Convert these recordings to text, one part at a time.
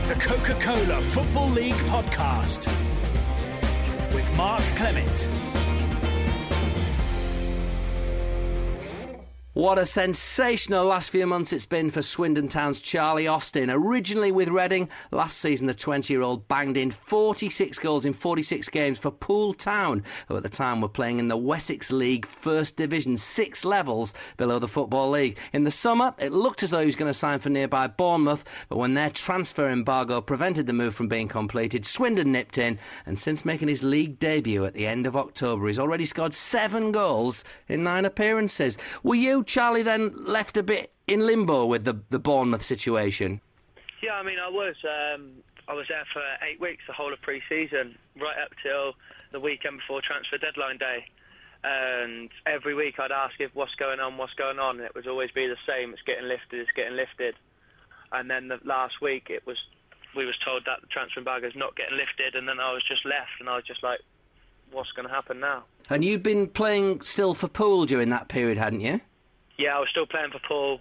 The Coca-Cola Football League podcast with Mark Clemmit. What a sensational last few months it's been for Swindon Town's Charlie Austin. Originally with Reading, last season the 20-year-old banged in 46 goals in 46 games for Poole Town, who at the time were playing in the Wessex League First Division, 6 levels below the Football League. In the summer, it looked as though he was going to sign for nearby Bournemouth, but when their transfer embargo prevented the move from being completed, Swindon nipped in, and since making his league debut at the end of October, he's already scored 7 goals in 9 appearances. Were you, Charlie, then left a bit in limbo with the Bournemouth situation? Yeah, I mean, I was there for 8 weeks, the whole of pre-season, right up till the weekend before transfer deadline day. And every week I'd ask if what's going on, and it would always be the same. It's getting lifted. And then the last week we was told that the transfer embargo is not getting lifted, and then I was just left, and I was just like, what's going to happen now? And you'd been playing still for Poole during that period, hadn't you? Yeah, I was still playing for Poole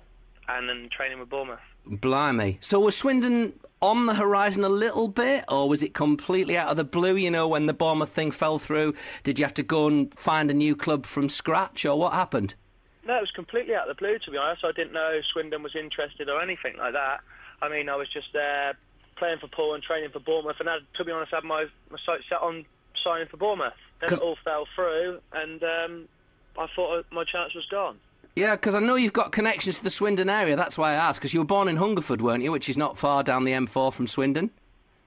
and then training with Bournemouth. Blimey. So was Swindon on the horizon a little bit, or was it completely out of the blue, you know, when the Bournemouth thing fell through? Did you have to go and find a new club from scratch, or what happened? No, it was completely out of the blue, to be honest. I didn't know Swindon was interested or anything like that. I mean, I was just there playing for Poole and training for Bournemouth, and to be honest, I had my sights set on signing for Bournemouth. Then it all fell through, and I thought my chance was gone. Yeah, because I know you've got connections to the Swindon area, that's why I asked, because you were born in Hungerford, weren't you, which is not far down the M4 from Swindon?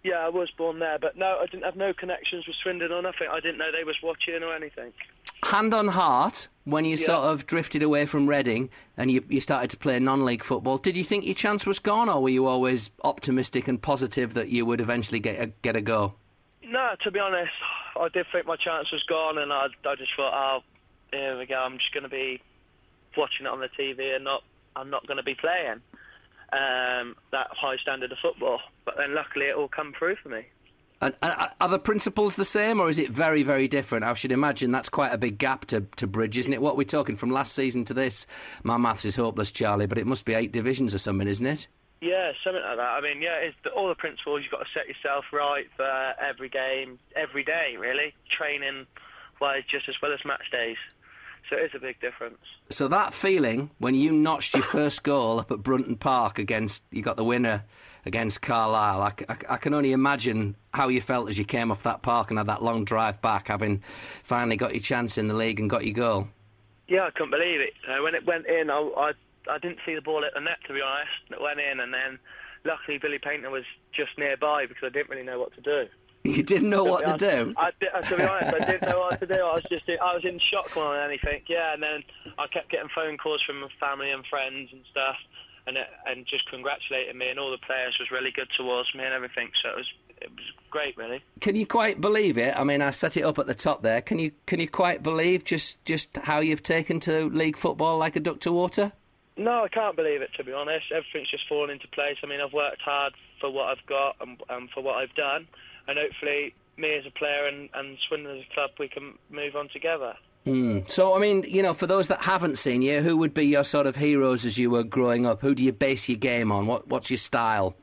Yeah, I was born there, but no, I didn't have no connections with Swindon or nothing. I didn't know they was watching or anything. Hand on heart, when you sort of drifted away from Reading and you started to play non-league football, did you think your chance was gone, or were you always optimistic and positive that you would eventually get a go? No, to be honest, I did think my chance was gone, and I just thought, here we go, I'm just going to be watching it on the TV and I'm not going to be playing that high standard of football. But then luckily it all come through for me. And are the principles the same, or is it very, very different? I should imagine that's quite a big gap to bridge, isn't it? What we're talking from last season to this, my maths is hopeless, Charlie, but it must be 8 divisions or something, isn't it? Yeah, something like that. I mean, yeah, it's all the principles. You've got to set yourself right for every game, every day, really. Training-wise, just as well as match days. So it is a big difference. So that feeling when you notched your first goal up at Brunton Park you got the winner against Carlisle, I can only imagine how you felt as you came off that park and had that long drive back, having finally got your chance in the league and got your goal. Yeah, I couldn't believe it. When it went in, I didn't see the ball at the net, to be honest. It went in, and then luckily Billy Painter was just nearby because I didn't really know what to do. You didn't know what to do? To be honest, I didn't know what to do. I was in shock more than anything, yeah, and then I kept getting phone calls from family and friends and stuff, and just congratulating me, and all the players was really good towards me and everything, so it was great, really. Can you quite believe it? I mean, I set it up at the top there. Can you quite believe just how you've taken to league football like a duck to water? No, I can't believe it, to be honest. Everything's just fallen into place. I mean, I've worked hard for what I've got and for what I've done, and hopefully me as a player and Swindon as a club, we can move on together. So, I mean, you know, for those that haven't seen you, who would be your sort of heroes as you were growing up? Who do you base your game on? What's your style?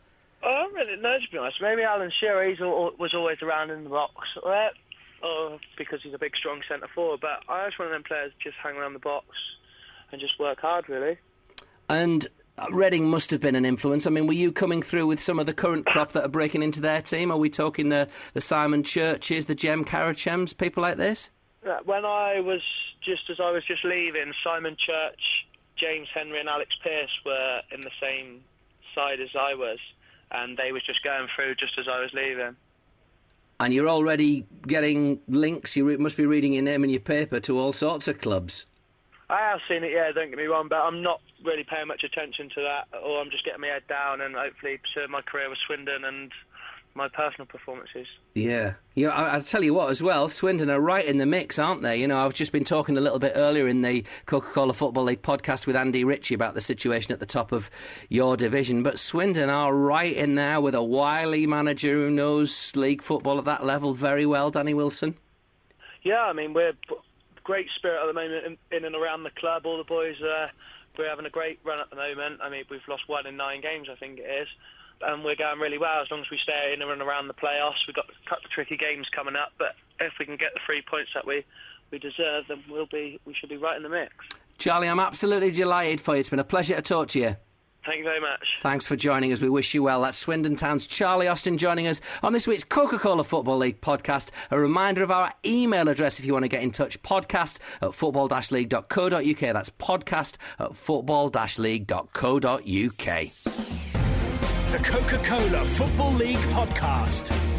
I don't really know, to be honest. Maybe Alan Shearer, he was always around in the box, right? Because he's a big, strong centre-forward. But I was one of them players just hang around the box and just work hard, really. And Reading must have been an influence. I mean, were you coming through with some of the current crop that are breaking into their team? Are we talking the Simon Churches, the Jem Karachems, people like this? When I was just leaving, Simon Church, James Henry and Alex Pearce were in the same side as I was, and they was just going through just as I was leaving. And you're already getting links, you must be reading your name in your paper to all sorts of clubs. I have seen it, yeah, don't get me wrong, but I'm not really paying much attention to that, or I'm just getting my head down and hopefully pursuing my career with Swindon and my personal performances. Yeah. I'll tell you what as well, Swindon are right in the mix, aren't they? You know, I've just been talking a little bit earlier in the Coca-Cola Football League podcast with Andy Ritchie about the situation at the top of your division, but Swindon are right in there with a wily manager who knows league football at that level very well, Danny Wilson. Yeah, I mean, we're great spirit at the moment in and around the club. All the boys, we're having a great run at the moment. I mean, we've lost 1 in 9 games, I think it is. and we're going really well as long as we stay in and around the playoffs. We've got a couple of tricky games coming up, but if we can get the 3 points that we deserve, then we should be right in the mix. Charlie, I'm absolutely delighted for you. It's been a pleasure to talk to you. Thank you very much. Thanks for joining us. We wish you well. That's Swindon Town's Charlie Austin joining us on this week's Coca-Cola Football League podcast. A reminder of our email address if you want to get in touch, podcast@football-league.co.uk. That's podcast@football-league.co.uk. The Coca-Cola Football League podcast.